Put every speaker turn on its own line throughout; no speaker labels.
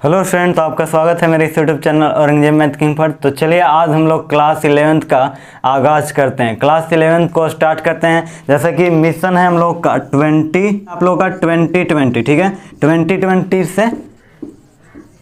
Hello friend, तो आपका स्वागत है मेरे इस YouTube channel Aurangzeb math king पर। तो चलिए आज हम लोग क्लास 11th का आगाज़ करते हैं। क्लास 11th को स्टार्ट करते हैं। जैसा कि मिशन है हम लोग का 20, आप लोग का 2020, ठीक है, 2020 से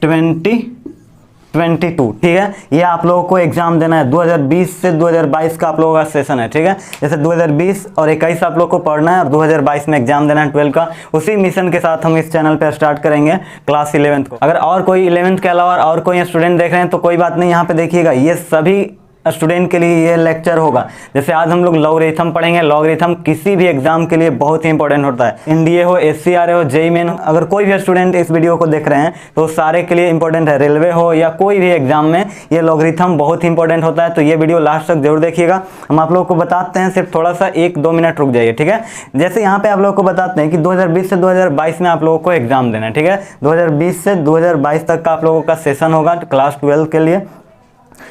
2022, ठीक है। ये आप लोगों को एग्जाम देना है। 2020 से 2022 का आप लोगों का सेशन है, ठीक है। जैसे 2020 और 21 आप लोग को पढ़ना है और 2022 में एग्जाम देना है 12 का। उसी मिशन के साथ हम इस चैनल पे स्टार्ट करेंगे क्लास 11th को। अगर और कोई 11th के अलावा और कोई स्टूडेंट देख रहे हैं तो कोई बात नहीं, यहाँ पे देखिएगा ये सभी स्टूडेंट के लिए ये लेक्चर होगा। जैसे आज हम लोग लॉगरिथम पढ़ेंगे। लॉगरिथम किसी भी एग्जाम के लिए बहुत ही इंपॉर्टेंट होता है। एनडीए हो, एससीआर हो, जेईई मेन, अगर कोई भी स्टूडेंट इस वीडियो को देख रहे हैं तो सारे के लिए इंपॉर्टेंट है। रेलवे हो या कोई भी एग्जाम में ये लॉगरिथम बहुत ही इंपॉर्टेंट होता है। तो ये वीडियो लास्ट तक जरूर देखिएगा। हम आप लोगों को बताते हैं, सिर्फ थोड़ा सा 1-2 मिनट रुक जाइए, ठीक है। जैसे यहाँ पे आप लोगों को बताते हैं कि 2020 से 2022 में आप लोगों को एग्जाम देना है, ठीक है। 2020 से 2022 तक का आप लोगों का सेशन होगा क्लास 12 के लिए।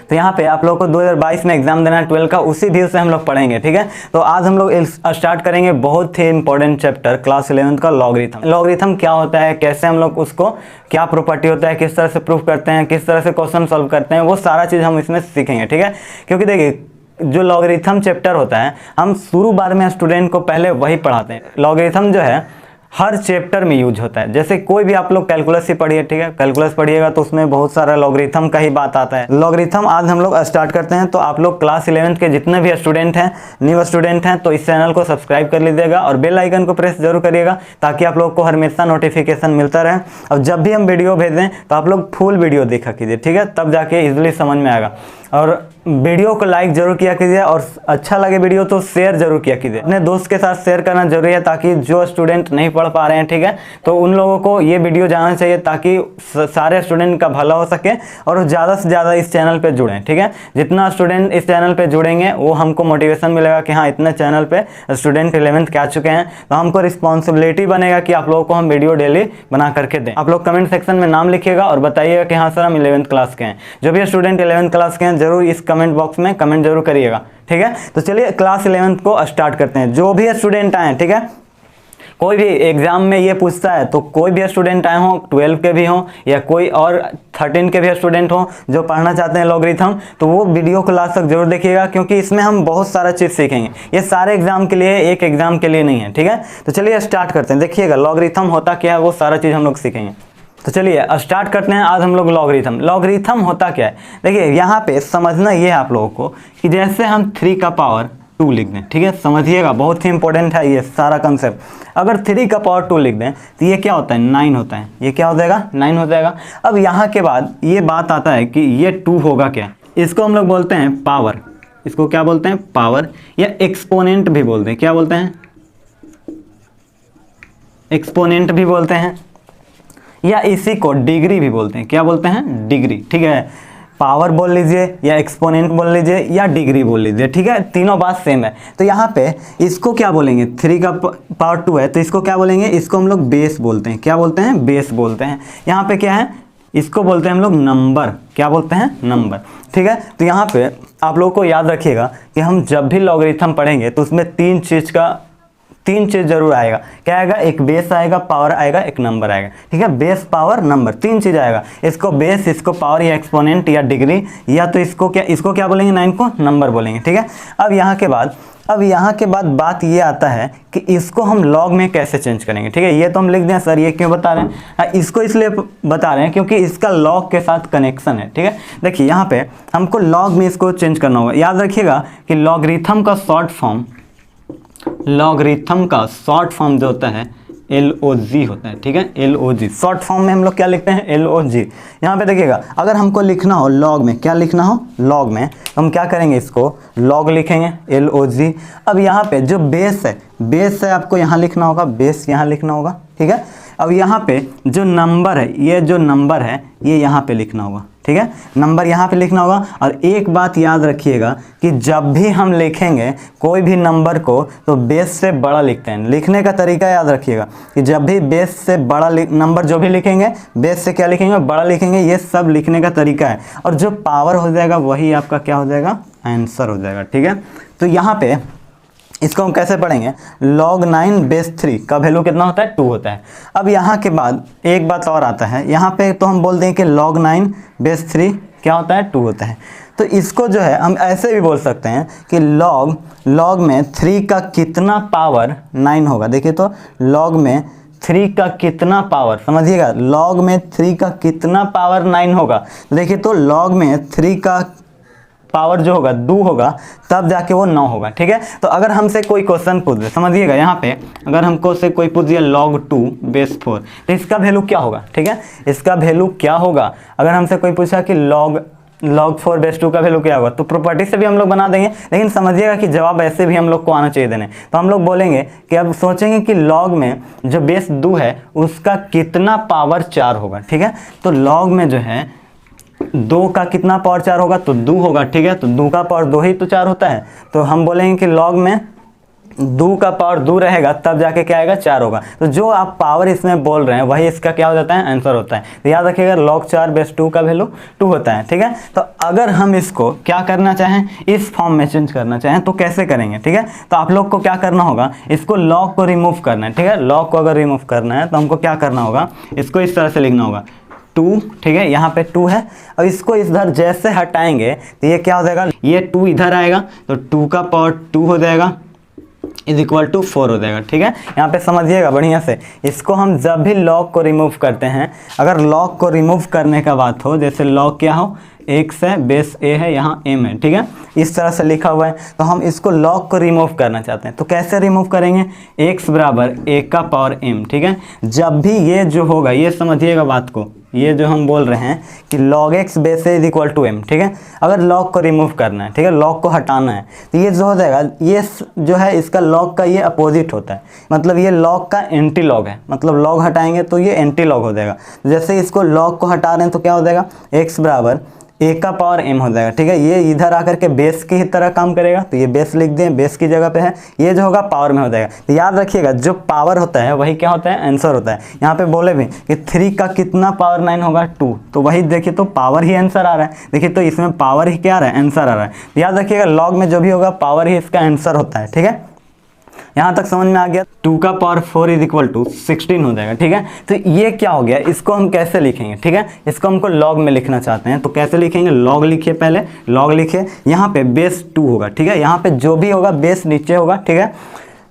तो यहाँ पे आप लोगों को 2022 में एग्जाम देना है 12 का, उसी व्यू से हम लोग पढ़ेंगे, ठीक है। तो आज हम लोग स्टार्ट करेंगे बहुत ही इंपॉर्टेंट चैप्टर क्लास 11th का, लॉगरिथम। लॉगरिथम क्या होता है, कैसे हम लोग उसको, क्या प्रॉपर्टी होता है, किस तरह से प्रूफ करते हैं, किस तरह से क्वेश्चन सॉल्व करते हैं, वो सारा चीज़ हम इसमें सीखेंगे, ठीक है। क्योंकि देखिए जो लॉगरिथम चैप्टर होता है, हम शुरू बार में स्टूडेंट को पहले वही पढ़ाते हैं। लॉगरिथम जो है हर चैप्टर में यूज होता है। जैसे कोई भी आप लोग कैलकुलस ही पढ़िए, ठीक है। कैलकुलस पढ़िएगा तो उसमें बहुत सारा लॉगरिथम का ही बात आता है। लॉगरिथम आज हम लोग स्टार्ट करते हैं। तो आप लोग क्लास 11th के जितने भी स्टूडेंट हैं, न्यू स्टूडेंट हैं, तो इस चैनल को सब्सक्राइब कर लीजिएगा और बेल आइकन को प्रेस जरूर करिएगा ताकि आप लोग को हमेशा नोटिफिकेशन मिलता रहे। और जब भी हम वीडियो भेजें तो आप लोग फुल वीडियो देखा कीजिए, ठीक है, तब जाके इजीली समझ में आएगा। और वीडियो को लाइक जरूर किया कीजिए और अच्छा लगे वीडियो तो शेयर जरूर किया कीजिए। अपने दोस्त के साथ शेयर करना जरूरी है ताकि जो स्टूडेंट नहीं पढ़ पा रहे हैं, ठीक है, तो उन लोगों को ये वीडियो जाना चाहिए ताकि सारे स्टूडेंट का भला हो सके और ज़्यादा से ज़्यादा इस चैनल पे जुड़ें, ठीक है। जितना स्टूडेंट इस चैनल पे जुड़ेंगे वो हमको मोटिवेशन मिलेगा कि हाँ इतने चैनल पे स्टूडेंट 11th के आ चुके हैं, तो हमको रिस्पॉन्सिबिलिटी बनेगा कि आप लोगों को हम वीडियो डेली बना करके दें। आप लोग कमेंट सेक्शन में नाम लिखिएगा और बताइएगा कि हाँ सर हम 11th क्लास के हैं। जो भी स्टूडेंट 11th क्लास के हैं जरूर इस कमेंट बॉक्स में कमेंट जरूर करिएगा, ठीक है। तो चलिए क्लास 11th को स्टार्ट करते हैं। जो भी स्टूडेंट आए, ठीक है, कोई भी एग्जाम में ये पूछता है तो कोई भी स्टूडेंट आए हों, 12 के भी हों या कोई और 13 के भी स्टूडेंट हों जो पढ़ना चाहते हैं लॉगरिथम, तो वो वीडियो को लास्ट तक जरूर देखिएगा क्योंकि इसमें हम बहुत सारा चीज़ सीखेंगे। ये सारे एग्जाम के लिए, एक एग्जाम के लिए नहीं है, ठीक है। तो चलिए स्टार्ट करते हैं। देखिएगा लॉगरिथम होता क्या है, वो सारा चीज़ हम लोग सीखेंगे। तो चलिए स्टार्ट करते हैं। आज हम लोग लॉगरिथम। लॉगरिथम होता क्या है, देखिए यहाँ पे समझना ये है आप लोगों को कि जैसे हम 3 का पावर 2 लिख दें, ठीक है, समझिएगा बहुत ही इंपॉर्टेंट है ये सारा कंसेप्ट। अगर 3 का पावर 2 लिख दें तो ये क्या होता है, 9 होता है। ये क्या हो जाएगा, 9 हो जाएगा। अब यहाँ के बाद ये बात आता है कि ये 2 होगा क्या, इसको हम लोग बोलते हैं पावर। इसको क्या बोलते हैं, पावर, या एक्सपोनेंट भी बोलते हैं। क्या बोलते हैं, एक्सपोनेंट भी बोलते हैं, या इसी को डिग्री भी बोलते हैं। क्या बोलते हैं, डिग्री, ठीक है। पावर बोल लीजिए या एक्सपोनेंट बोल लीजिए या डिग्री बोल लीजिए, ठीक है, तीनों बात सेम है। तो यहाँ पे इसको क्या बोलेंगे, 3 का पावर 2 है तो इसको क्या बोलेंगे, इसको हम लोग बेस बोलते हैं। क्या बोलते हैं, बेस बोलते हैं। यहाँ पे क्या है, इसको बोलते हैं हम लोग नंबर। क्या बोलते हैं, नंबर, ठीक है। तो यहाँ पे आप लोगों को याद रखिएगा कि हम जब भी लॉगरिथम पढ़ेंगे तो उसमें 3 चीज़ जरूर आएगा। क्या आएगा, एक बेस आएगा, पावर आएगा, एक नंबर आएगा, ठीक है। बेस, पावर, नंबर, 3 चीज़ आएगा। इसको बेस, इसको पावर या एक्सपोनेंट या डिग्री, या तो इसको क्या बोलेंगे, 9 को नंबर बोलेंगे, ठीक है। अब यहाँ के बाद बात ये आता है कि इसको हम लॉग में कैसे चेंज करेंगे, ठीक है। ये तो हम लिख दें सर, ये क्यों बता रहे हैं, इसको इसलिए बता रहे हैं क्योंकि इसका लॉग के साथ कनेक्शन है, ठीक है। देखिए यहाँ पे हमको लॉग में इसको चेंज करना होगा। याद रखिएगा कि लॉगरिथम का शॉर्ट फॉर्म जो होता है LOG होता है, ठीक है। LOG शॉर्ट फॉर्म में हम लोग क्या लिखते हैं, LOG। यहाँ पे देखिएगा अगर हमको लिखना हो लॉग में, क्या लिखना हो, लॉग में, तो हम क्या करेंगे, इसको लॉग लिखेंगे, LOG। अब यहाँ पे जो बेस है आपको यहाँ लिखना होगा, बेस यहाँ लिखना होगा, ठीक है। अब यहाँ पे जो नंबर है, ये जो नंबर है ये यहाँ पे लिखना होगा, ठीक है, नंबर यहाँ पे लिखना होगा। और एक बात याद रखिएगा कि जब भी हम लिखेंगे कोई भी नंबर को तो बेस से बड़ा लिखते हैं। लिखने का तरीका याद रखिएगा कि जब भी बेस से बड़ा नंबर जो भी लिखेंगे, बेस से क्या लिखेंगे, बड़ा लिखेंगे। ये सब लिखने का तरीका है। और जो पावर हो जाएगा वही आपका क्या हो जाएगा, आंसर हो जाएगा, ठीक है। तो यहाँ पे इसको हम कैसे पढ़ेंगे, log 9 बेस 3 का वैल्यू कितना होता है, 2 होता है। अब यहाँ के बाद एक बात और आता है, यहाँ पे तो हम बोल दें कि log 9 बेस 3 क्या होता है, 2 होता है। तो इसको जो है हम ऐसे भी बोल सकते हैं कि log में 3 का कितना पावर 9 होगा। देखिए तो log में 3 का कितना पावर, समझिएगा, log में 3 का कितना पावर 9 होगा। तो देखिए तो log में 3 का पावर जो होगा 2 होगा, तब जाके वो 9 होगा, ठीक है। तो अगर हमसे कोई क्वेश्चन पूछ दे, समझिएगा यहाँ पे अगर हमको से कोई पूछ दिया log 2 बेस 4, तो इसका वैल्यू क्या होगा, ठीक है, इसका वैल्यू क्या होगा। अगर हमसे कोई पूछा कि log 4 बेस 2 का वैल्यू क्या होगा, तो प्रॉपर्टी से भी हम लोग बना देंगे, लेकिन समझिएगा कि जवाब ऐसे भी हम लोग को आना चाहिए देने। तो हम लोग बोलेंगे कि अब सोचेंगे कि log में जो बेस 2 है उसका कितना पावर 4 होगा, ठीक है। तो log में जो है 2 का कितना पावर 4 होगा, तो 2 होगा, ठीक है। तो 2 का पावर 2 ही तो 4 होता है, तो हम बोलेंगे कि log में 2 का पावर 2 रहेगा, तब जाके क्या आएगा, 4 होगा। तो जो आप पावर इसमें बोल रहे हैं वही इसका क्या हो जाता है, आंसर होता है। तो याद रखिएगा log 4 बेस 2 का वैल्यू 2 होता है, ठीक है। तो अगर हम इसको क्या करना चाहें, इस फॉर्म में चेंज करना चाहें तो कैसे करेंगे, ठीक है। तो आप लोग को क्या करना होगा, इसको log को रिमूव करना है, ठीक है। log को अगर रिमूव करना है तो हमको क्या करना होगा, इसको इस तरह से लिखना होगा 2, ठीक है, यहाँ पे 2 है। और इसको इधर जैसे हटाएंगे तो ये क्या हो जाएगा, ये 2 इधर आएगा, तो 2 का पावर 2 हो जाएगा इज इक्वल टू 4 हो जाएगा, ठीक है। यहाँ पे समझिएगा बढ़िया से, इसको हम जब भी log को रिमूव करते हैं, अगर log को रिमूव करने का बात हो, जैसे log क्या हो, x है, बेस a है, यहाँ m है, ठीक है, इस तरह से लिखा हुआ है। तो हम इसको log को रिमूव करना चाहते हैं, तो कैसे रिमूव करेंगे, x बराबर a का पावर m, ठीक है। जब भी ये जो होगा, ये समझिएगा बात को, ये जो हम बोल रहे हैं कि log x base a is equal to m, ठीक है। अगर log को रिमूव करना है, ठीक है, log को हटाना है, तो ये जो हो जाएगा, ये जो है इसका log का ये अपोजिट होता है, मतलब ये log का एंटी लॉग है, मतलब log हटाएंगे तो ये एंटी लॉग हो जाएगा। जैसे इसको log को हटा रहे हैं तो क्या हो जाएगा, x बराबर a का पावर m हो जाएगा, ठीक है। ये इधर आकर के बेस की ही तरह काम करेगा, तो ये बेस लिख दें, बेस की जगह पे है, ये जो होगा पावर में हो जाएगा। तो याद रखिएगा जो पावर होता है वही क्या होता है, आंसर होता है। यहाँ पे बोले भी कि 3 का कितना पावर 9 होगा, 2, तो वही देखिए तो पावर ही आंसर आ रहा है। देखिए तो इसमें पावर ही क्या आ रहा है, आंसर आ रहा है। तो याद रखिएगा log में जो भी होगा पावर ही इसका आंसर होता है, ठीक है। यहाँ तक समझ में आ गया। 2 का पावर 4 इज इक्वल टू 16 हो जाएगा, ठीक है। तो ये क्या हो गया, इसको हम कैसे लिखेंगे, ठीक है, इसको हमको log में लिखना चाहते हैं, तो कैसे लिखेंगे, log लिखिए, पहले log लिखिए, यहाँ पे बेस 2 होगा, ठीक है, यहाँ पे जो भी होगा बेस नीचे होगा, ठीक है,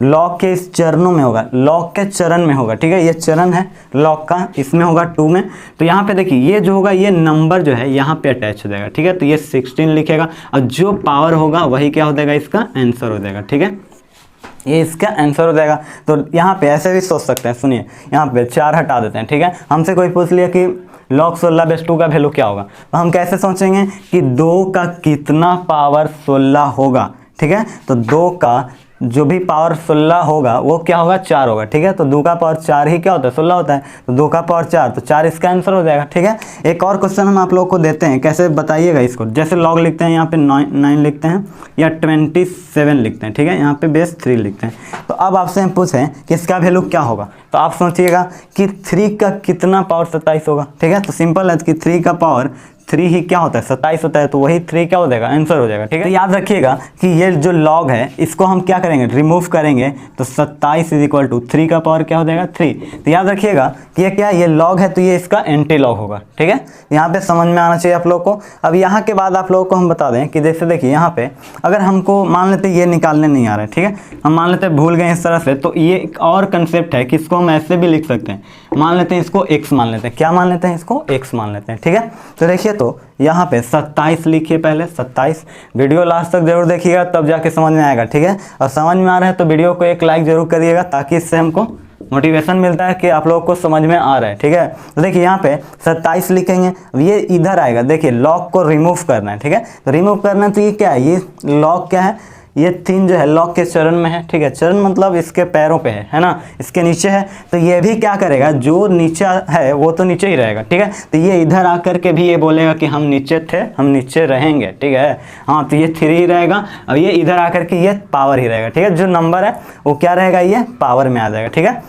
log के इस चरणों में होगा, log के चरण में होगा, ठीक है, ये चरण है log का, इसमें होगा 2 में। तो यहाँ पे देखिए ये जो होगा, ये नंबर जो है यहाँ पे अटैच हो जाएगा, ठीक है। तो ये 16 लिखेगा, और जो पावर होगा वही क्या हो जाएगा, इसका आंसर हो जाएगा, ठीक है, ये इसका आंसर हो जाएगा। तो यहाँ पे ऐसे भी सोच सकते हैं, सुनिए, यहाँ पे 4 हटा देते हैं, ठीक है। हमसे कोई पूछ लिया कि log 16 बेस 2 का वैल्यू क्या होगा, तो हम कैसे सोचेंगे कि 2 का कितना पावर 16 होगा, ठीक है। तो 2 का जो भी पावर 16 होगा वो क्या होगा, 4 होगा, ठीक है। तो 2 का पावर 4 ही क्या होता है, 16 होता है, तो 2 का पावर 4, तो 4 इसका आंसर हो जाएगा, ठीक है। एक और क्वेश्चन हम आप लोगों को देते हैं, कैसे बताइएगा इसको, जैसे log लिखते हैं यहाँ पे 9 लिखते हैं, या 27 लिखते हैं, ठीक है, यहाँ पे बेस 3 लिखते हैं। तो अब आपसे हम पूछें कि इसका वैल्यू क्या होगा, तो आप सोचिएगा कि 3 का कितना पावर 27 होगा, ठीक है। तो सिंपल है कि 3 का पावर 3 ही क्या होता है, 27 होता है, तो वही 3 क्या हो जाएगा, आंसर हो जाएगा, ठीक है। तो याद रखिएगा कि ये जो log है इसको हम क्या करेंगे, रिमूव करेंगे, तो 27 इज इक्वल टू 3 का पावर क्या हो जाएगा, 3। तो याद रखिएगा कि ये क्या, ये log है तो ये इसका एंटी लॉग होगा, ठीक है। यहाँ पे समझ में आना चाहिए आप लोग को। अब यहाँ के बाद आप लोगों को हम बता दें कि जैसे देखिए यहाँ पे अगर हमको मान लेते ये निकालने नहीं आ रहा है, ठीक है, हम मान लेते भूल गए इस तरह से, तो ये एक और कंसेप्ट है कि इसको हम ऐसे भी लिख सकते हैं, मान लेते हैं इसको x मान लेते हैं, क्या मान लेते हैं, इसको x मान लेते हैं, ठीक है। तो देखिए तो यहाँ पे 27 लिखिए, पहले 27, वीडियो लास्ट तक जरूर देखिएगा तब जाके समझ में आएगा, ठीक है। और समझ में आ रहा है तो वीडियो को एक लाइक जरूर करिएगा, ताकि इससे हमको मोटिवेशन मिलता है कि आप लोगों को समझ में आ रहा है, ठीक है। तो देखिए यहाँ पे 27 लिखेंगे, ये इधर आएगा, देखिए log को रिमूव करना है, ठीक है। तो रिमूव करना है तो ये क्या है, ये log क्या है, ये 3 जो है log के चरण में है, ठीक है, चरण मतलब इसके पैरों पे है ना, इसके नीचे है, तो ये भी क्या करेगा, जो नीचे है वो तो नीचे ही रहेगा, ठीक है। तो ये इधर आकर के भी ये बोलेगा कि हम नीचे थे, हम नीचे रहेंगे, ठीक है, हाँ, तो ये 3 ही रहेगा, और ये इधर आकर के ये पावर ही रहेगा, ठीक है, जो नंबर है वो क्या रहेगा, ये पावर में आ जाएगा, ठीक है।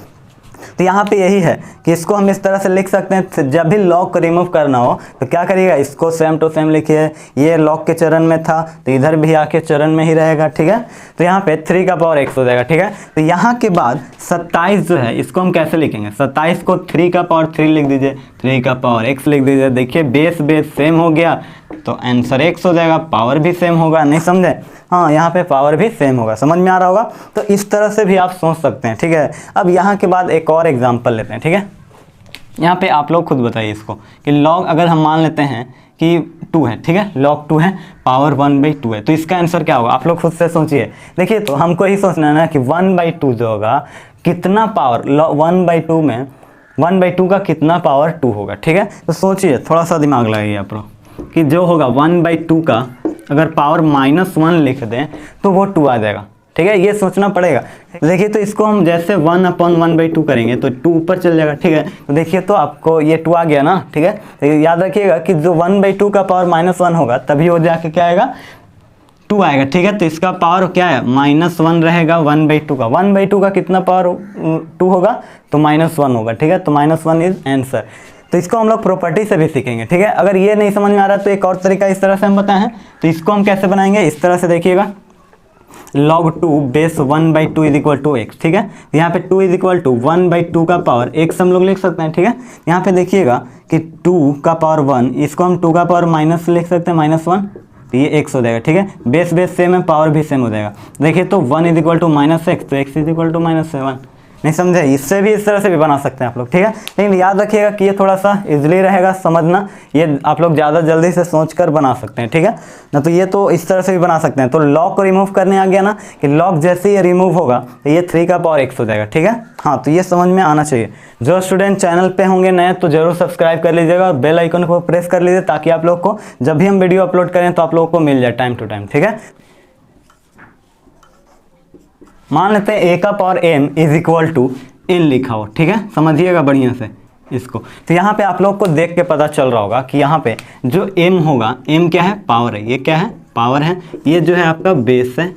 तो यहाँ पे यही है कि इसको हम इस तरह से लिख सकते हैं, जब भी लॉग को रिमूव करना हो तो क्या करिएगा, इसको सेम टू सेम लिखिए, ये लॉग के चरण में था तो इधर भी आके चरण में ही रहेगा, ठीक है। तो यहाँ पे 3 का पावर x हो जाएगा, ठीक है। तो यहाँ के बाद 27 जो है इसको हम कैसे लिखेंगे, 27 को 3 का पावर 3 लिख दीजिए, 3 का पावर x लिख दीजिए। देखिए बेस सेम हो गया तो आंसर x हो जाएगा, पावर भी सेम होगा, नहीं समझे? हाँ, यहाँ पे पावर भी सेम होगा, समझ में आ रहा होगा। तो इस तरह से भी आप सोच सकते हैं, ठीक है। अब यहाँ के बाद एक और एग्जांपल लेते हैं, ठीक है। यहाँ पे आप लोग खुद बताइए इसको कि log अगर हम मान लेते हैं कि 2 है, ठीक है, log 2 है, पावर 1/2 है, तो इसका आंसर क्या होगा, आप लोग खुद से सोचिए। देखिए तो हमको ही सोचना है ना कि 1/2 जो होगा कितना पावर, 1/2 में 1/2 का कितना पावर 2 होगा, ठीक है। तो सोचिए, थोड़ा सा दिमाग लगाइए आप लोग कि जो होगा 1/2 का अगर पावर -1 लिख दें तो वो 2 आ जाएगा, ठीक है। ये सोचना पड़ेगा। देखिए तो इसको हम जैसे 1/1/2 करेंगे तो 2 ऊपर चल जाएगा, ठीक है। तो देखिए तो आपको ये 2 आ गया ना, ठीक है। तो याद रखिएगा कि जो 1/2 का पावर -1 होगा तभी वो जाके क्या आएगा, 2 आएगा, ठीक है। तो इसका पावर क्या है, -1 रहेगा 1/2 का, 1/2 का कितना पावर 2 होगा तो -1 होगा, ठीक है। तो -1 इज आंसर। तो इसको हम लोग प्रॉपर्टी से भी सीखेंगे, ठीक है। अगर ये नहीं समझ में आ रहा तो एक और तरीका इस तरह से हम बताएं हैं, तो इसको हम कैसे बनाएंगे, इस तरह से देखिएगा, log 2 base 1/2 is equal to x, ठीक है। यहाँ पे 2 इज इक्वल टू 1/2 का पावर x हम लोग लिख सकते हैं, ठीक है। यहाँ पे देखिएगा कि 2 का पावर 1, इसको हम 2 का पावर माइनस लिख सकते हैं, -1, तो ये x हो जाएगा, ठीक है। बेस सेम है, पावर भी सेम हो जाएगा। देखिए तो 1 इज इक्वल टू -x, तो x इज इक्वल टू -7, नहीं समझे? इससे भी इस तरह से भी बना सकते हैं आप लोग, ठीक है। लेकिन याद रखिएगा कि ये थोड़ा सा इजीली रहेगा समझना, ये आप लोग ज़्यादा जल्दी से सोचकर बना सकते हैं, ठीक है ना। तो ये तो इस तरह से भी बना सकते हैं। तो लॉग को रिमूव करने आ गया ना कि लॉग जैसे ही रिमूव होगा तो ये 3 का पावर x हो जाएगा, ठीक है। हाँ, तो ये समझ में आना चाहिए। जो स्टूडेंट चैनल पे होंगे नए तो जरूर सब्सक्राइब कर लीजिएगा और बेल आइकन को प्रेस कर लीजिए ताकि आप लोग को जब भी हम वीडियो अपलोड करें तो आप लोगों को मिल जाए टाइम टू टाइम, ठीक है। मान लेते हैं a का power m is equal to n लिखा हो, ठीक है। समझिएगा बढ़िया से इसको। तो यहाँ पे आप लोग को देख के पता चल रहा होगा कि यहाँ पे जो m होगा, m क्या है, पावर है, ये क्या है, पावर है, ये जो है आपका बेस है,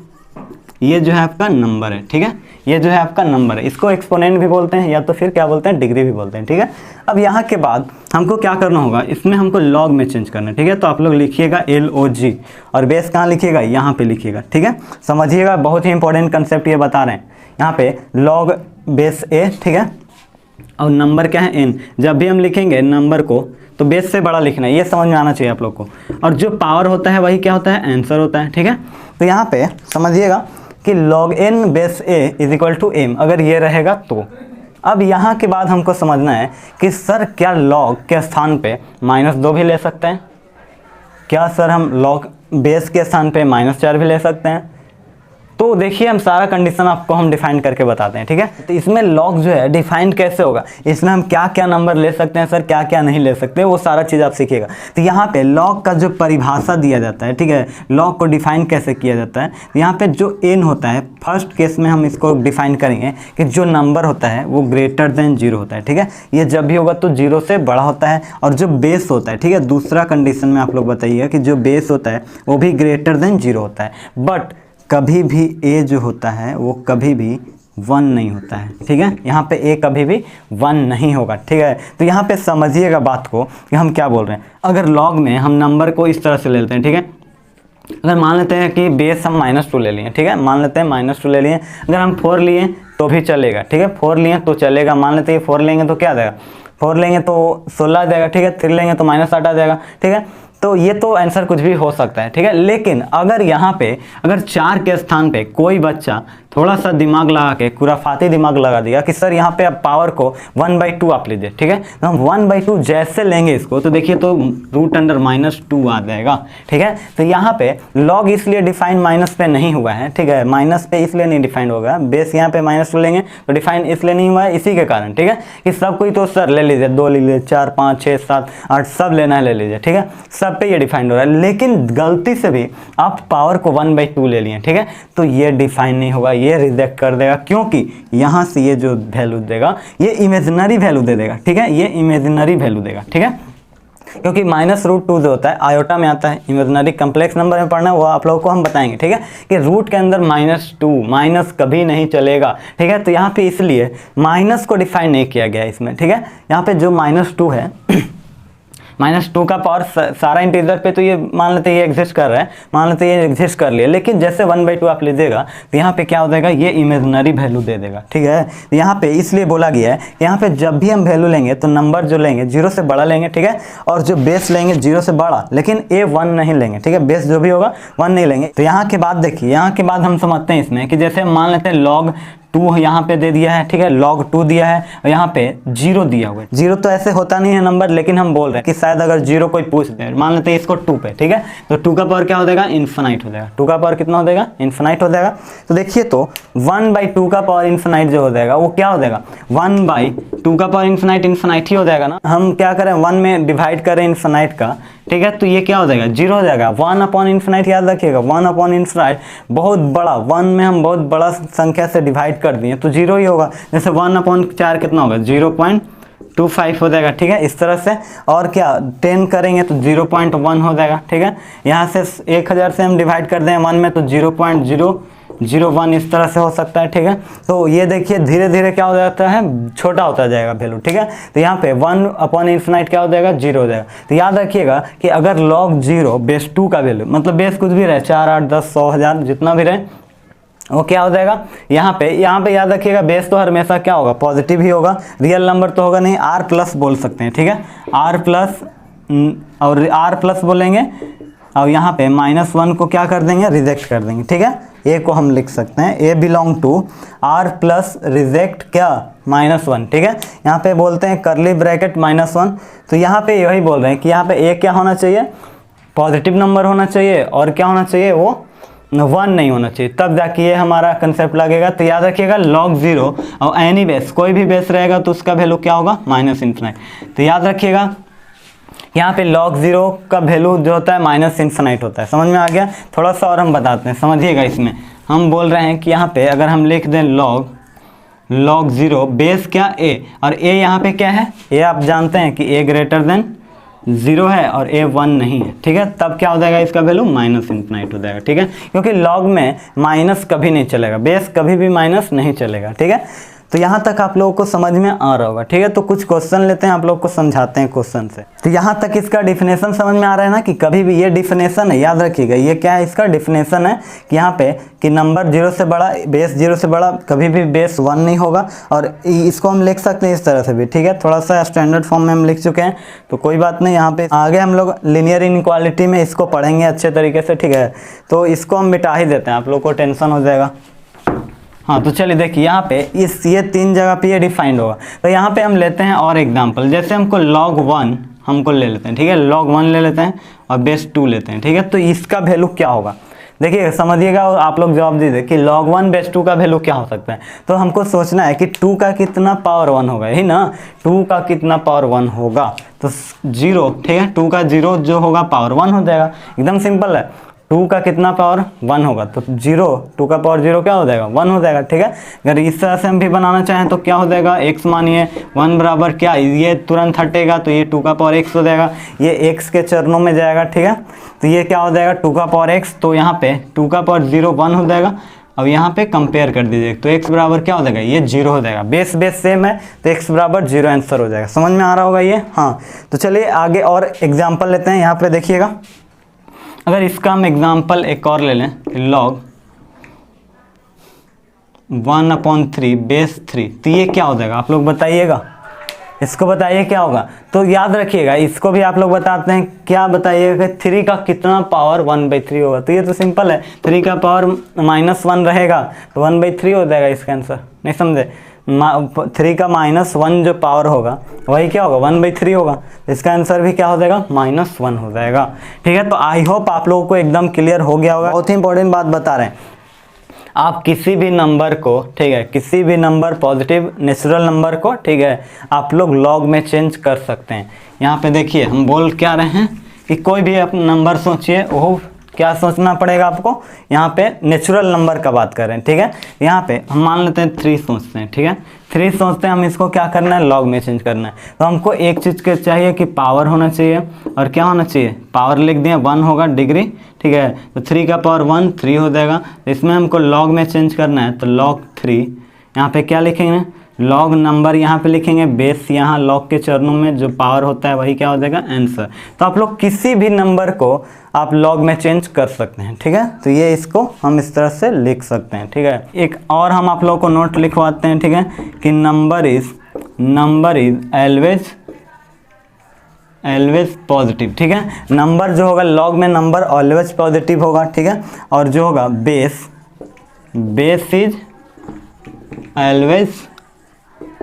ये जो है आपका नंबर है, ठीक है। ये जो है आपका नंबर है, इसको एक्सपोनेंट भी बोलते हैं या तो फिर क्या बोलते हैं, डिग्री भी बोलते हैं, ठीक है। अब यहाँ के बाद हमको क्या करना होगा, इसमें हमको लॉग में चेंज करना है, ठीक है। तो आप लोग लिखिएगा LOG और बेस कहाँ लिखिएगा, यहाँ पे लिखिएगा, ठीक है। समझिएगा, बहुत ही इंपॉर्टेंट कंसेप्ट ये बता रहे हैं। यहाँ पे लॉग बेस a, ठीक है, और नंबर क्या है n। जब भी हम लिखेंगे नंबर को तो बेस से बड़ा लिखना है, ये समझ में आना चाहिए आप लोग को। और जो पावर होता है वही क्या होता है, आंसर होता है, ठीक है। तो यहाँ पे समझिएगा कि log n base a is equal to m, अगर ये रहेगा तो। अब यहाँ के बाद हमको समझना है कि सर क्या log के स्थान पे -2 भी ले सकते हैं, क्या सर हम log बेस के स्थान पे -4 भी ले सकते हैं। तो देखिए हम सारा कंडीशन आपको हम डिफाइन करके बताते हैं, ठीक है। तो इसमें लॉग जो है डिफाइन कैसे होगा, इसमें हम क्या क्या नंबर ले सकते हैं सर, क्या क्या नहीं ले सकते, वो सारा चीज़ आप सीखिएगा। तो यहाँ पे लॉग का जो परिभाषा दिया जाता है, ठीक है, लॉग को डिफाइन कैसे किया जाता है। यहाँ पे जो n होता है, फर्स्ट केस में हम इसको डिफाइन करेंगे कि जो नंबर होता है वो ग्रेटर देन 0 होता है, ठीक है। ये जब भी होगा तो 0 से बड़ा होता है। और जो बेस होता है, ठीक है, दूसरा कंडीशन में आप लोग बताइएगा कि जो बेस होता है वो भी ग्रेटर देन 0 होता है। बट कभी भी a जो होता है वो कभी भी 1 नहीं होता है, ठीक है। यहाँ पे a कभी भी 1 नहीं होगा, ठीक है। तो यहाँ पे समझिएगा बात को कि हम क्या बोल रहे हैं। अगर लॉग में हम नंबर को इस तरह से ले लेते हैं, ठीक है। अगर मान लेते हैं कि बेस हम -2 ले लिए, ठीक है, मान लेते हैं -2 ले लिए। अगर हम 4 लिए तो भी चलेगा, ठीक है, 4 लिए तो चलेगा। मान लेते हैं 4 लेंगे तो क्या आ जाएगा, 4 लेंगे तो 16 आ जाएगा, ठीक है। 3 लेंगे तो -8 आ जाएगा, ठीक है। तो ये तो आंसर कुछ भी हो सकता है, ठीक है। लेकिन अगर यहाँ पे अगर 4 के स्थान पे कोई बच्चा थोड़ा सा दिमाग लगा के खुराफाती दिमाग लगा दिया कि सर यहाँ पे अब पावर को 1/2 आप लीजिए, ठीक है। तो हम 1/2 जैसे लेंगे इसको तो देखिए तो √2 आ जाएगा, ठीक है। तो यहाँ पे लॉग इसलिए डिफाइन माइनस पे नहीं हुआ है, ठीक है, माइनस पे इसलिए नहीं डिफाइंड होगा। बेस यहाँ पे -2 लेंगे तो डिफाइन इसलिए नहीं हुआ है, इसी के कारण, ठीक है। कि सब कोई तो सर ले लीजिए, 2 ले लीजिए, 4 5 6 7 8 सब लेना है ले लीजिए, ठीक है। सब पे ये डिफाइंड हो रहा है। लेकिन गलती से भी आप पावर को 1/2 ले लिए, ठीक है, तो ये डिफाइन नहीं होगा, ये रिजेक्ट कर देगा, क्योंकि यहाँ से ये जो वैल्यू देगा ये इमेजिनरी वैल्यू दे देगा, ठीक है, ये इमेजिनरी वैल्यू देगा, ठीक है। क्योंकि -√2 जो होता है आयोटा में आता है, इमेजिनरी कम्प्लेक्स नंबर में पढ़ना है वो आप लोगों को हम बताएंगे, ठीक है, कि रूट के अंदर -2 माइनस कभी नहीं चलेगा, ठीक है। तो यहाँ पे इसलिए माइनस को डिफाइन नहीं किया गया इसमें, ठीक है। यहाँ पे जो -2 है -2 का पावर सारा इंटीजर पे तो ये मान लेते हैं ये एग्जिस्ट कर रहा है, मान लेते हैं ये एग्जिस्ट कर लिया, लेकिन जैसे 1/2 आप लीजिएगा तो यहाँ पे क्या हो जाएगा, ये इमेजिनरी वैल्यू दे देगा, ठीक है। तो यहाँ पे इसलिए बोला गया है, यहाँ पे जब भी हम वैल्यू लेंगे तो नंबर जो लेंगे 0 से बड़ा लेंगे, ठीक है, और जो बेस लेंगे 0 से बड़ा, लेकिन ए 1 नहीं लेंगे, ठीक है, बेस जो भी होगा 1 नहीं लेंगे। तो यहाँ के बाद देखिए, यहाँ के बाद हम समझते हैं इसमें कि जैसे मान लेते हैं log 2 यहाँ पे दे दिया है, ठीक है, log 2 दिया है और यहाँ पे 0 दिया हुआ है। 0 तो ऐसे होता नहीं है नंबर, लेकिन हम बोल रहे हैं कि शायद अगर 0 कोई पूछ दे, मान लेते हैं इसको 2 पे, ठीक है, तो 2 का पावर क्या हो जाएगा, इन्फिनाइट हो जाएगा। 2 का पावर कितना हो जाएगा, इन्फिनाइट हो जाएगा। तो देखिए तो 1/2 का पावर इन्फिनाइट जो हो जाएगा वो क्या हो जाएगा, 1/2 का पावर इन्फिनाइट ही हो जाएगा ना। हम क्या करें, 1 में डिवाइड करें इन्फिनाइट का, ठीक है, तो ये क्या हो जाएगा, 0 हो जाएगा। 1/इन्फिनाइट याद रखिएगा, 1/इन्फिनाइट बहुत बड़ा, 1 में हम बहुत बड़ा संख्या से डिवाइड कर दिए तो 0 ही होगा। जैसे 1/4 कितना होगा, 0.25 हो जाएगा, ठीक है, इस तरह से। और क्या 10 करेंगे तो 0.1 हो जाएगा, ठीक है। यहाँ से 1000 से हम डिवाइड कर दें 1 में तो 0.001 इस तरह से हो सकता है, ठीक है। तो ये देखिए धीरे धीरे क्या हो जाता है, छोटा होता जाएगा वैल्यू, ठीक है। तो यहाँ पे 1/इन्फिनाइट क्या हो जाएगा, 0 हो जाएगा। तो याद रखिएगा कि अगर log 0 बेस 2 का वैल्यू, मतलब बेस कुछ भी रहे, 4, 8, 10, 100, 1000 जितना भी रहे, वो क्या हो जाएगा, यहाँ पे याद रखिएगा बेस तो हमेशा क्या होगा, पॉजिटिव ही होगा, रियल नंबर तो होगा नहीं, R+ बोल सकते हैं, ठीक है, R+ और R+ बोलेंगे और यहाँ पे -1 को क्या कर देंगे, रिजेक्ट कर देंगे, ठीक है। ए को हम लिख सकते हैं, ए बिलोंग टू R+ रिजेक्ट क्या, -1, ठीक है। यहाँ पे बोलते हैं करली ब्रैकेट -1। तो यहाँ पे यही बोल रहे हैं कि यहाँ पे ए क्या होना चाहिए, पॉजिटिव नंबर होना चाहिए, और क्या होना चाहिए, वो 1 नहीं होना चाहिए, तब जाके ये हमारा कंसेप्ट लगेगा। तो याद रखिएगा log 0 और एनी बेस, कोई भी बेस रहेगा तो उसका वैल्यू क्या होगा, -इन्फिनाइट। तो याद रखिएगा यहाँ पे log 0 का वैल्यू जो होता है -इन्फिनाइट होता है। समझ में आ गया, थोड़ा सा और हम बताते हैं, समझिएगा। इसमें हम बोल रहे हैं कि यहाँ पे अगर हम लिख दें log 0 बेस क्या, a, और a यहाँ पे क्या है, a आप जानते हैं कि a ग्रेटर देन 0 है और a 1 नहीं है, ठीक है। तब क्या हो जाएगा, इसका वैल्यू -इन्फिनाइट हो जाएगा, ठीक है, क्योंकि log में माइनस कभी नहीं चलेगा, बेस कभी भी माइनस नहीं चलेगा, ठीक है। तो यहाँ तक आप लोगों को समझ में आ रहा होगा, ठीक है। तो कुछ क्वेश्चन लेते हैं, आप लोगों को समझाते हैं क्वेश्चन से। तो यहाँ तक इसका डिफिनेशन समझ में आ रहा है ना, कि कभी भी ये डिफिनेशन है, याद रखिएगा ये क्या है, इसका डिफिनेशन है कि यहाँ पे कि नंबर 0 से बड़ा, बेस 0 से बड़ा, कभी भी बेस 1 नहीं होगा। और इसको हम लिख सकते हैं इस तरह से भी, ठीक है, थोड़ा सा स्टैंडर्ड फॉर्म में हम लिख चुके हैं तो कोई बात नहीं। यहाँ पे आगे हम लोग लीनियर इनइक्वालिटी में इसको पढ़ेंगे अच्छे तरीके से, ठीक है। तो इसको हम मिटा ही देते हैं, आप लोग को टेंशन हो जाएगा। हाँ तो चलिए देखिए यहाँ पे ये 3 जगह पे ये डिफाइंड होगा। तो यहाँ पे हम लेते हैं और एग्जांपल, जैसे हमको log 1 हमको ले लेते हैं, ठीक है, log 1 ले लेते हैं और बेस 2 लेते हैं, ठीक है। तो इसका वैल्यू क्या होगा, देखिए समझिएगा और आप लोग जवाब दीजिए कि log 1 बेस 2 का वैल्यू क्या हो सकता है। तो हमको सोचना है कि 2 का कितना पावर 1 होगा, यही ना, 2 का कितना पावर 1 होगा, तो 0, ठीक है, 2 का 0 जो होगा पावर 1 हो जाएगा, एकदम सिंपल है। 2 का कितना पावर 1 होगा, तो 2 का पावर 0 क्या हो जाएगा, 1 हो जाएगा, ठीक है। अगर इस तरह से हम भी बनाना चाहें तो क्या हो जाएगा, x मानिए 1 बराबर क्या, ये तुरंत हटेगा तो ये 2 का पावर x हो जाएगा, ये x के चरणों में जाएगा, ठीक है। तो ये क्या हो जाएगा, 2 का पावर x, तो यहाँ पे 2 का पावर 0 1 हो जाएगा। अब यहाँ पे कंपेयर कर दीजिए तो x बराबर क्या हो जाएगा, ये 0 हो जाएगा, बेस सेम है तो x बराबर 0 आंसर हो जाएगा। समझ में आ रहा होगा ये, हाँ। तो चलिए आगे और एग्जाम्पल लेते हैं। यहाँ पे देखिएगा, अगर इसका हम एग्जाम्पल एक और ले लें, log 1/3 बेस 3, तो ये क्या हो जाएगा, आप लोग बताइएगा, इसको बताइए क्या होगा। तो याद रखिएगा इसको भी आप लोग बताते हैं, क्या बताइएगा कि 3 का कितना पावर 1/3 होगा। तो ये तो सिंपल है, 3 का पावर -1 रहेगा तो 1/3 हो जाएगा इसका आंसर, नहीं समझे। 3 का -1 जो पावर होगा वही क्या होगा, 1/3 होगा, इसका आंसर भी क्या हो जाएगा, -1 हो जाएगा, ठीक है। तो आई होप आप लोगों को एकदम क्लियर हो गया होगा। बहुत ही इंपॉर्टेंट बात बता रहे हैं, आप किसी भी नंबर को, ठीक है, किसी भी नंबर पॉजिटिव नेचुरल नंबर को, ठीक है, आप लोग लॉग में चेंज कर सकते हैं। यहाँ पे देखिए हम बोल क्या रहे हैं कि कोई भी आप नंबर सोचिए, वो क्या सोचना पड़ेगा आपको, यहाँ पे नेचुरल नंबर का बात कर रहे हैं, ठीक है। यहाँ पे हम मान लेते हैं 3 सोचते हैं, ठीक है, 3 सोचते हैं हम इसको क्या करना है, लॉग में चेंज करना है। तो हमको एक चीज़ के चाहिए कि पावर होना चाहिए, और क्या होना चाहिए, पावर लिख दिया 1 होगा डिग्री, ठीक है। तो 3 का पावर 1 3 हो जाएगा। तो इसमें हमको लॉग में चेंज करना है, तो log 3 यहाँ पे क्या लिखेंगे, लॉग नंबर यहाँ पे लिखेंगे, बेस यहाँ लॉग के चरणों में जो पावर होता है वही क्या हो जाएगा, आंसर। तो आप लोग किसी भी नंबर को आप लॉग में चेंज कर सकते हैं, ठीक है। तो ये इसको हम इस तरह से लिख सकते हैं, ठीक है। एक और हम आप लोगों को नोट लिखवाते हैं, ठीक है, कि नंबर इज ऑलवेज पॉजिटिव, ठीक है। नंबर जो होगा लॉग में नंबर ऑलवेज पॉजिटिव होगा, ठीक है। और जो होगा बेस इज ऑलवेज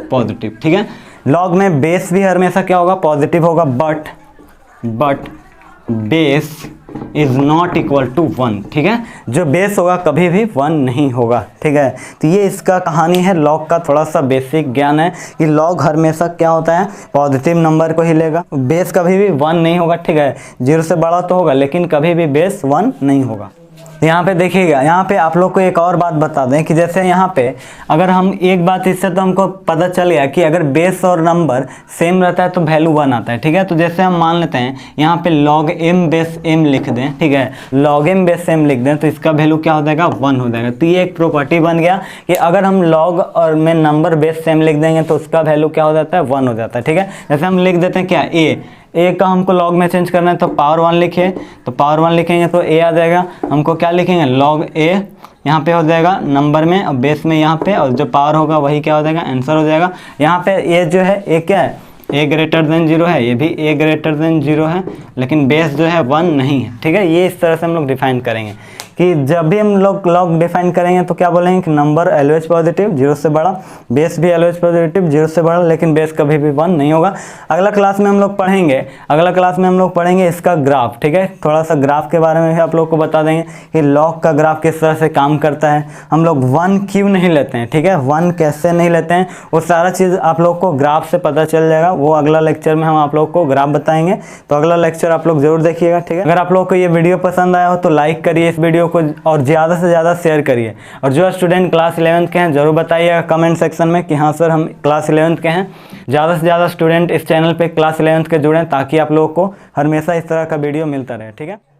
पॉजिटिव, ठीक है। लॉग में बेस भी हमेशा क्या होगा, पॉजिटिव होगा, but base is not equal to 1, ठीक है। जो बेस होगा कभी भी 1 नहीं होगा, ठीक है। तो ये इसका कहानी है, लॉग का थोड़ा सा बेसिक ज्ञान है कि लॉग हमेशा क्या होता है, पॉजिटिव नंबर को ही लेगा, बेस कभी भी 1 नहीं होगा, ठीक है। 0 से बड़ा तो होगा लेकिन कभी भी बेस 1 नहीं होगा। यहाँ पे देखिएगा, यहाँ पे आप लोग को एक और बात बता दें कि जैसे यहाँ पे अगर हम एक बात, इससे तो हमको पता चल गया कि अगर बेस और नंबर सेम रहता है तो वैल्यू 1 आता है, ठीक है। तो जैसे हम मान लेते हैं यहाँ पे log m बेस m लिख दें, ठीक है, log m बेस m लिख दें तो इसका वैल्यू क्या हो जाएगा, 1 हो जाएगा। तो ये एक प्रॉपर्टी बन गया कि अगर हम log और में नंबर बेस सेम लिख देंगे तो उसका वैल्यू क्या हो जाता है, 1 हो जाता है, ठीक है। जैसे हम लिख देते हैं क्या, ए का हमको लॉग में चेंज करना है तो पावर 1 लिखिए, तो पावर 1 लिखेंगे तो ए आ जाएगा। हमको क्या लिखेंगे, log ए यहाँ पे हो जाएगा नंबर में और बेस में यहाँ पे, और जो पावर होगा वही क्या हो जाएगा, आंसर हो जाएगा। यहाँ पे ए जो है, ए क्या है, ए ग्रेटर देन 0 है, ये भी ए ग्रेटर देन 0 है, लेकिन बेस जो है 1 नहीं है, ठीक है। ये इस तरह से हम लोग डिफाइन करेंगे कि जब भी हम लोग लॉग डिफाइन करेंगे तो क्या बोलेंगे कि नंबर ऑलवेज पॉजिटिव 0 से बड़ा, बेस भी ऑलवेज पॉजिटिव 0 से बड़ा, लेकिन बेस कभी भी 1 नहीं होगा। अगला क्लास में हम लोग पढ़ेंगे इसका ग्राफ, ठीक है। थोड़ा सा ग्राफ के बारे में भी आप लोग को बता देंगे कि लॉग का ग्राफ किस तरह से काम करता है। हम लोग 1 क्यों नहीं लेते हैं, ठीक है, 1 कैसे नहीं लेते हैं, वो सारा चीज़ आप लोग को ग्राफ से पता चल जाएगा। वो अगला लेक्चर में हम आप लोग को ग्राफ बताएंगे, तो अगला लेक्चर आप लोग जरूर देखिएगा, ठीक है। अगर आप लोग को ये वीडियो पसंद आया हो तो लाइक करिए इस वीडियो को और ज़्यादा से ज़्यादा शेयर करिए। और जो स्टूडेंट क्लास 11th के हैं जरूर बताइएगा कमेंट सेक्शन में कि हाँ सर हम क्लास 11th के हैं। ज़्यादा से ज़्यादा स्टूडेंट इस चैनल पे क्लास 11th के जुड़ें ताकि आप लोगों को हमेशा इस तरह का वीडियो मिलता रहे, ठीक है।